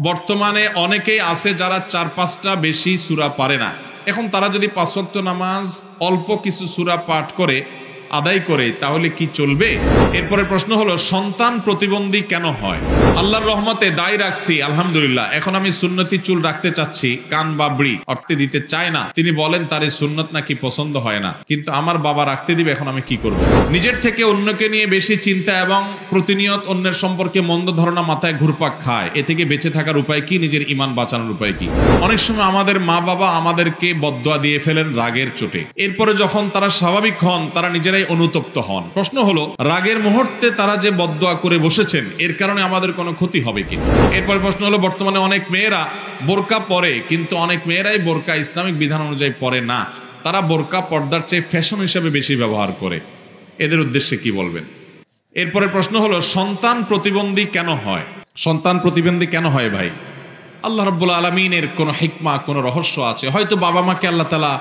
বর্তমানে অনেকেই আছে যারা 4-5টা বেশি সূরা পারে না। এখন তারা যদি 5 ওয়াক্ত নামাজ অল্প কিছু সূরা পাঠ করে আদায় করে তাহলে কি চলবে? এরপরে প্রশ্ন হলো, সন্তান প্রতিবন্ধী কেন হয়? আল্লাহর রহমতে দায় রাখছি আলহামদুলিল্লাহ। এখন আমি সুন্নতি চুল রাখতে চাচ্ছি, কান বাবড়ি অর্থে দিতে চায় না। তিনি বলেন তার এই সুন্নত নাকি পছন্দ হয় না, কিন্তু আমার বাবা রাখতে দিবে, এখন আমি কি করব? নিজের থেকে অন্যকে নিয়ে বেশি চিন্তা এবং প্রতিনিয়ত অন্যের সম্পর্কে মন্দ ধারণা মাথায় ঘুরপাক খায়, এ থেকে বেঁচে থাকার উপায় কি? নিজের ঈমান বাঁচানোর উপায় কি? অনেক সময় আমাদের মা বাবা আমাদেরকে বদদোয়া দিয়ে ফেলেন রাগের চোটে। এরপরে যখন তারা স্বাভাবিক হন তারা নিজেরাই অনুতপ্ত হন। প্রশ্ন হলো, রাগের মুহূর্তে তারা যে বদদোয়া করে বসেছেন এর কারণে আমাদের কোনো ক্ষতি হবে কি? এরপরে প্রশ্ন হলো, বর্তমানে অনেক মেয়েরা বোরকা পরে, কিন্তু অনেক মেয়েরাই বোরকা ইসলামিক বিধান অনুযায়ী পরে না। তারা বোরকা পর্দার চেয়ে ফ্যাশন হিসেবে বেশি ব্যবহার করে, এদের উদ্দেশ্যে কি বলবেন? এরপরে প্রশ্ন হলো, সন্তান প্রতিবন্ধী কেন হয়? সন্তান প্রতিবন্ধী কেন হয় ভাই? আল্লাহ রাব্বুল আলামিনের কোনো হিকমা, কোনো রহস্য আছে। হয়তো বাবা মাকে আল্লাহ তাআলা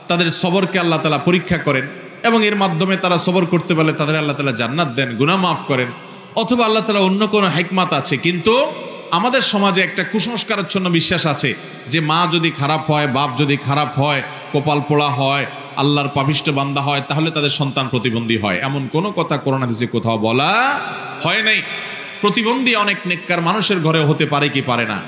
তাদের সবরকে আল্লাহ তাআলা পরীক্ষা করেন এবং এর মাধ্যমে তারা সবর করতে পারলে তাদের আল্লাহ তাআলা জান্নাত দেন, গুনাহ মাফ করেন, অথবা আল্লাহ তাআলা অন্য কোনো হিকমত আছে। কিন্তু আমাদের সমাজে একটা কুসংস্কারাচ্ছন্ন বিশ্বাস আছে যে মা যদি খারাপ হয়, বাপ যদি খারাপ হয়, কপাল পোড়া হয়, আল্লাহর পাপিষ্ঠ বান্দা হয়, তাহলে তাদের সন্তান প্রতিবন্ধী হয়। এমন কোনো কথা কোরআন হাদিসে কোথাও বলা হয় নাই। প্রতিবন্ধী অনেক নেককার মানুষের ঘরে হতে পারে কি পারে না।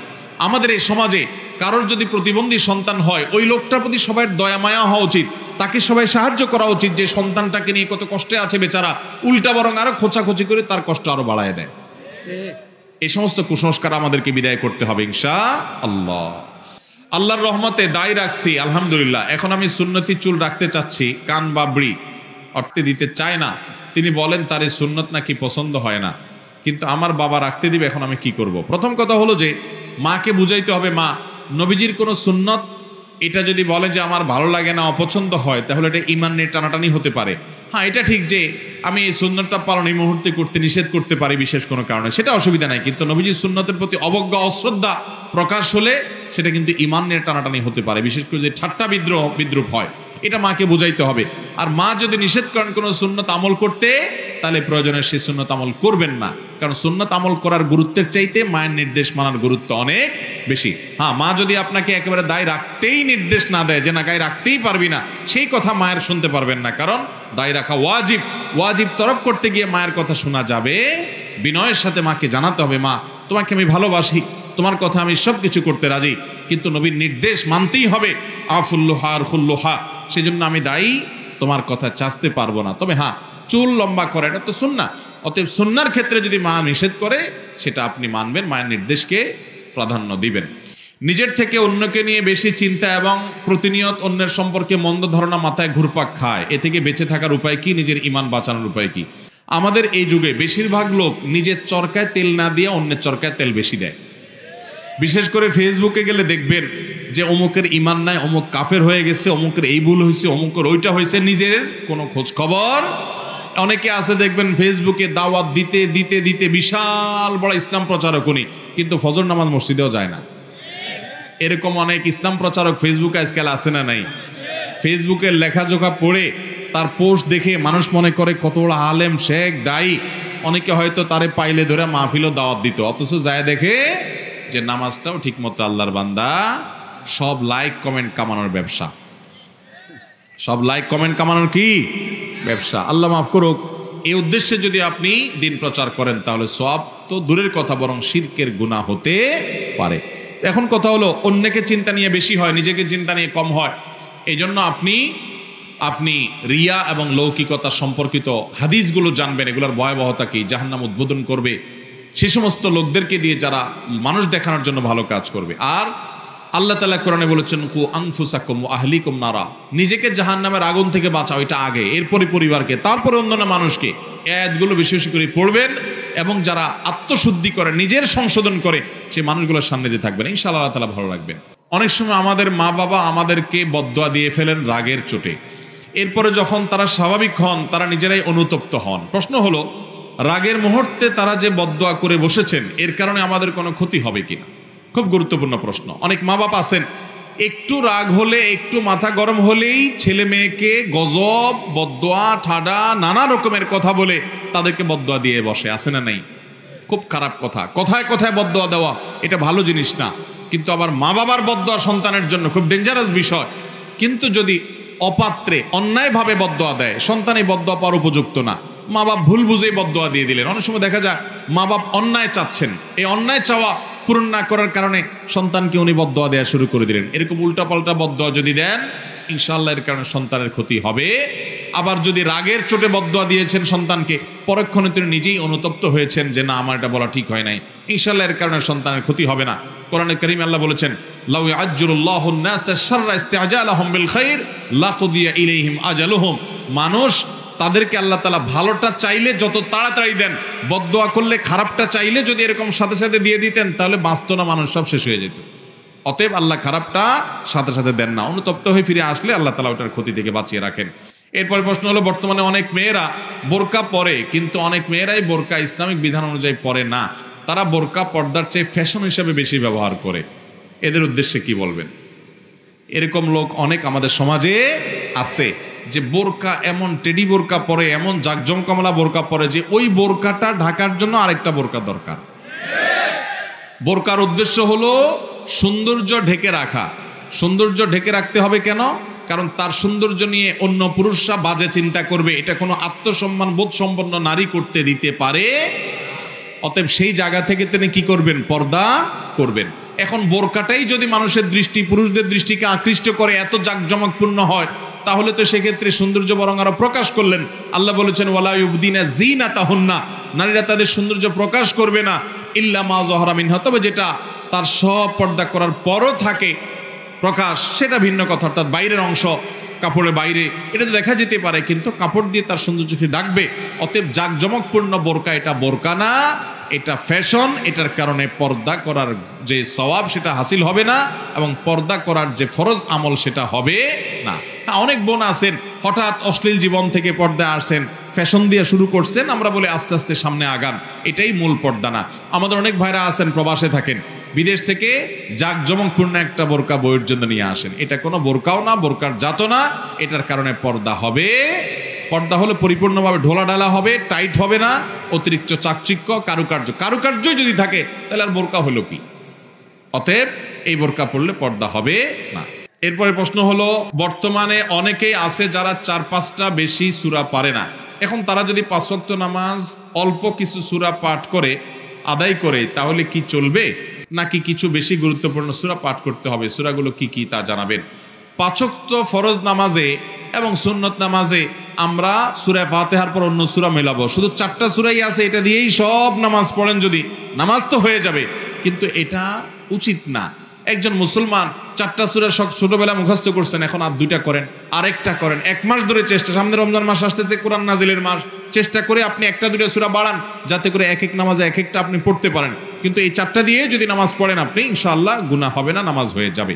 আমাদের এই সমাজে কারোর যদি প্রতিবন্ধী সন্তান হয়, ওই লোকটার প্রতি সবার দয়া মায়া হওয়া উচিত, তাকে সবাই সাহায্য করা উচিত। যে সন্তানটাকে নিয়ে কত কষ্টে আছে বেচারা, উল্টা বরং আরো খোঁচাখুচি করে তার কষ্ট আরো বাড়ায় দেয়। এই সমস্ত কুসংস্কার আমাদেরকে বিদায় করতে হবে ইনশাআল্লাহ। আল্লাহর রহমতে দায় রাখছি আলহামদুলিল্লাহ। এখন আমি সুন্নতি চুল রাখতে চাচ্ছি, কান বাবড়ি অর্থে দিতে চায় না। তিনি বলেন তার এই সুন্নত নাকি পছন্দ হয় না, কিন্তু আমার বাবা রাখতে দিবে, এখন আমি কি করব? প্রথম কথা হলো যে মাকে বুঝাইতে হবে, মা নবীজির কোন সুন্নত এটা যদি বলে যে আমার ভালো লাগে না, অপছন্দ হয়, তাহলে এটা ঈমান নিয়ে টানাটানি হতে পারে। হ্যাঁ, এটা ঠিক যে আমি এই সুন্নতটা পালন এই মুহূর্তে করতে নিষেধ করতে পারি বিশেষ কোনো কারণে, সেটা অসুবিধা নাই। কিন্তু নবীজির সুন্নতের প্রতি অবজ্ঞা অশ্রদ্ধা প্রকাশ হলে সেটা কিন্তু ঈমান নিয়ে টানাটানি হতে পারে, বিশেষ করে যে ঠাট্টা বিদ্রুপ হয়, এটা মাকে বুঝাইতে হবে। আর মা যদি নিষেধ করেন কোনো সুন্নত আমল করতে, তাহলে প্রয়োজনে সেই সুন্নত আমল করবেন না, কারণ সুন্নত আমল করার গুরুত্বের চাইতে মায়ের নির্দেশ মানার গুরুত্ব অনেক বেশি। হ্যাঁ, মা যদি আপনাকে একেবারে দায় রাখতেই নির্দেশ না দেয় যে না গায়ে রাখতেই পারবি না, সেই কথা মায়ের শুনতে পারবেন না, কারণ দায় রাখা ওয়াজিব। ওয়াজিব তরক করতে গিয়ে মায়ের কথা শোনা যাবে। বিনয়ের সাথে মাকে জানাতে হবে, মা তোমাকে আমি ভালোবাসি, তোমার কথা আমি সবকিছু করতে রাজি, কিন্তু নবীর নির্দেশ মানতেই হবে। আফুল্লুহা আর ফুল্লুহা, সেজন্য আমি দায়ী, তোমার কথা চাচতে পারবো না। তবে হ্যাঁ, চুল লম্বা করে এটা তো সুন্নাহ, অতএব সুন্নাহর ক্ষেত্রে যদি মা নিষেধ করে সেটা আপনি মানবেন, মায়ের নির্দেশকে প্রাধান্য দিবেন। নিজের থেকে অন্যকে নিয়ে বেশি চিন্তা এবং প্রতিনিয়ত অন্যের সম্পর্কে মন্দ ধারণা মাথায় ঘুরপাক খায়, এ থেকে বেঁচে থাকার উপায় কি? নিজের ঈমান বাঁচানোর উপায় কি? আমাদের এই যুগে বেশিরভাগ লোক নিজের চরকায় তেল না দিয়ে অন্যের চরকায় তেল বেশি দেয়। বিশেষ করে ফেসবুকে গেলে দেখবেন যে অমুকের ঈমান নাই, অমুক কাফের হয়ে গেছে, অমুকের এই ভুল হয়েছে, অমুকের ওইটা হয়েছে, নিজের কোনো খোঁজ খবর। অনেকে আছে দেখবেন ফেসবুকে দাওয়াত দিতে দিতে দিতে বিশাল বড় ইসলাম প্রচারক উনি, কিন্তু ফজর নামাজ মসজিদেও যায় না। এরকম অনেক ইসলাম প্রচারক ফেসবুকে আজকাল আছে না নাই? ফেসবুকের লেখাজোখা পড়ে তার পোস্ট দেখে মানুষ মনে করে কত বড় আলেম, শেখ, দায়ী। অনেকে হয়তো তারে পাইলে ধরে মাহফিলও দাওয়াত দিত, অথচ যায় দেখে যে নামাজটাও ঠিক মতো আল্লাহর বান্দা, সব লাইক কমেন্ট কামানোর ব্যবসা, সব লাইক কমেন্ট কামানোর কি ব্যবসা। আল্লাহ মাফ করুক। এই উদ্দেশ্যে যদি আপনি দিন প্রচার করেন তাহলে সওয়াব তো দূরের কথা, বরং শিরকের গুনাহ হতে পারে। এখন কথা হলো, অন্যকে চিন্তা নিয়ে বেশি হয়, নিজেকে চিন্তা নিয়ে কম হয়। এই জন্য আপনি রিয়া এবং লৌকিকতা সম্পর্কিত হাদিসগুলো জানবেন, এগুলোর ভয়াবহতা কি, জাহান্নাম উদ্বোধন করবে সে সমস্ত লোকদেরকে দিয়ে যারা মানুষ দেখানোর জন্য ভালো কাজ করবে। আর আল্লাহ তাআলা কোরআনে বলেছেন, কু আনফুসাকুম ওয়া আহলিকুম নারা, নিজেকে জাহান্নামের আগুন থেকে বাঁচাও, এটা আগে, এরপরে পরিবারকে, তারপরে অন্যান্য মানুষকে। এই আয়াতগুলো বেশি বেশি করে পড়বেন এবং যারা আত্মশুদ্ধি করে, নিজের সংশোধন করে, সেই মানুষগুলোর সামনে দিয়ে থাকবেন, ইনশাআল্লাহ আল্লাহ তাআলা ভালো রাখবেন। অনেক সময় আমাদের মা বাবা আমাদেরকে বদদোয়া দিয়ে ফেলেন রাগের চোটে। এরপরে যখন তারা স্বাভাবিক হন তারা নিজেরাই অনুতপ্ত হন। প্রশ্ন হলো, রাগের মুহূর্তে তারা যে বদদোয়া করে বসেছেন এর কারণে আমাদের কোনো ক্ষতি হবে কিনা? খুব গুরুত্বপূর্ণ প্রশ্ন। অনেক মা বাবা আছেন, একটু রাগ হলে, একটু মাথা গরম হলেই ছেলে মেয়েকে গজব, বদদোয়া, ঠাডা, নানা রকমের কথা বলে তাদেরকে বদদোয়া দিয়ে বসে, আছে না নাই? খুব খারাপ কথা। কথায় কথায় বদদোয়া দেওয়া এটা ভালো জিনিস না, কিন্তু আবার মা বাবার বদদোয়া সন্তানের জন্য খুব ডেঞ্জারাস বিষয়। কিন্তু যদি অপাত্রে অন্যায়ভাবে বদদোয়া দেয়, সন্তান এই বদদোয়া পাওয়ার উপযুক্ত না। মা বাপ ভুল বুঝেই বদদোয়া দিয়ে দিলেন। অনেক সময় দেখা যায় মা বাপ অন্যায় চাচ্ছেন, এই অন্যায় চাওয়া পূরণ না করার কারণে সন্তানকে উনি বদদোয়া দেওয়া শুরু করে দিলেন। এরকম উল্টাপাল্টা বদদোয়া যদি দেন, ইনশাআল্লাহ এর কারণে সন্তানের ক্ষতি হবে। আবার যদি রাগের চোটে বদদোয়া দিয়েছেন সন্তানকে, পরক্ষণে তিনি নিজেই অনুতপ্ত হয়েছেন যে না, আমার এটা বলা ঠিক হয় নাই, ইনশাআল্লাহ এর কারণে সন্তানের ক্ষতি হবে না। কোরআনে কারীমে আল্লাহ বলেছেন, লাউ ইয়াজ্জুলুল্লাহু আন-নাসা শাররা ইসতিআজালাহুম বিল খাইর লাকুদিয়া ইলাইহিম আজালুহুম। মানুষ তাদেরকে আল্লাহ তাআলা ভালোটা চাইলে যত তাড়াতাড়ি দেন, বদদোয়া করলে খারাপটা চাইলে যদি এরকম সাথে সাথে দিয়ে দিতেন, তাহলে বাঁচত না, মানুষ সব শেষ হয়ে যেত। অতএব আল্লাহ খারাপটা সাথে সাথে দেন না, অনুতপ্ত হয়ে ফিরে আসলে আল্লাহ তাআলা ওটার ক্ষতি থেকে বাঁচিয়ে রাখেন। এরপরে প্রশ্ন হলো, বর্তমানে অনেক মেয়েরা বোরকা পরে, কিন্তু অনেক মেয়েরাই বোরকা ইসলামিক বিধান অনুযায়ী পরে না, তারা বোরকা পর্দার চেয়ে ফ্যাশন হিসেবে বেশি ব্যবহার করে, এদের উদ্দেশ্যে কি বলবেন? এরকম লোক অনেক আমাদের সমাজে আছে যে বোরকা এমন টেডি বোরকা পরে, এমন জাকজমকামলা বোরকা পরে যে ওই বোরকাটা ঢাকার জন্য আরেকটা বোরকা দরকার। বোরকার উদ্দেশ্য হলো সৌন্দর্য ঢেকে রাখা। সৌন্দর্য ঢেকে রাখতে হবে কেন? কারণ তার সৌন্দর্য নিয়ে অন্য পুরুষরা বাজে চিন্তা করবে, এটা কোনো আত্মসম্মান বোধ সম্পন্ন নারী করতে দিতে পারে। অতএব সেই জায়গা থেকে তিনি কি করবেন? পর্দা করবেন। এখন বোরকাটাই যদি মানুষের দৃষ্টি, পুরুষদের দৃষ্টিকে আকৃষ্ট করে, এত জাকজমকপূর্ণ হয়, তাহলে তো সেক্ষেত্রে সৌন্দর্য বরং আরো প্রকাশ করলেন। আল্লাহ বলেছেন, ওয়ালা ইউবদিনা যিনাতাহুন্না, নারীরা তাদের সৌন্দর্য প্রকাশ করবে না ইল্লা মা যাহারা মিনহা, তবে যেটা তার সব পর্দা করার পরও থাকে প্রকাশ, সেটা ভিন্ন কথা। অর্থাৎ বাইরের অংশ, কাপড়ের বাইরে এটা তো দেখা যেতে পারে, কিন্তু কাপড় দিয়ে তার সৌন্দর্যকে ডাকবে। অতএব জাকজমকপূর্ণ বোরকা এটা বোরকা না, এটা ফ্যাশন। এটার কারণে পর্দা করার যে সওয়াব সেটা হাসিল হবে না, এবং পর্দা করার যে ফরজ আমল সেটা হবে না। অনেক বোন আছেন হঠাৎ অশ্লীল জীবন থেকে পর্দায় আসছেন, ফ্যাশন দিয়ে শুরু করছেন, আমরা বলে আস্তে আস্তে সামনে আগান, এটাই মূল পর্দা না। আমাদের অনেক ভাইরা আছেন প্রবাসে থাকেন, বিদেশ থেকে জাকজমকপূর্ণ একটা বোরকা বইয়ের জন্য নিয়ে আসেন, এটা কোনো বোরকাও না, বোরকার জাতও না। এটার কারণে পর্দা হবে। পর্দা হলে পরিপূর্ণভাবে ঢোলা ডালা হবে, টাইট হবে না, অতিরিক্ত চাকচিক্য, কারুকার্যই যদি থাকে তাহলে আর বোরকা হলো কি? অতএব এই বোরকা পড়লে পর্দা হবে না। এরপরে প্রশ্ন হলো, বর্তমানে অনেকেই আছে যারা 4-5টা বেশি সূরা পারে না। এখন তারা যদি 5 ওয়াক্ত নামাজ অল্প কিছু সূরা পাঠ করে আদায় করে, তাহলে কি চলবে, নাকি কিছু বেশি গুরুত্বপূর্ণ সূরা পাঠ করতে হবে? সূরাগুলো কি কি তা জানাবেন। 5 ওয়াক্ত ফরজ নামাজে এবং সুন্নত নামাজে আমরা সূরা ফাতিহার পর অন্য সূরা মেলাবো। শুধু 4টা সূরাই আছে, এটা দিয়েই সব নামাজ পড়েন যদি, নামাজ তো হয়ে যাবে, কিন্তু এটা উচিত না। একজন মুসলমান 4টা সূরা ছোটবেলা মুখস্থ করছেন, এখন আর 2টা করেন, আরেকটা করেন, 1 মাস ধরে চেষ্টা, সামনে রমজান মাস আসতেছে, কোরআন নাজিলের মাস, চেষ্টা করে আপনি 1টা-2টা সূরা বাড়ান, যাতে করে এক এক নামাজে এক একটা আপনি পড়তে পারেন। কিন্তু এই 4টা দিয়ে যদি নামাজ পড়েন আপনি, ইনশাআল্লাহ গুনাহ হবে না, নামাজ হয়ে যাবে।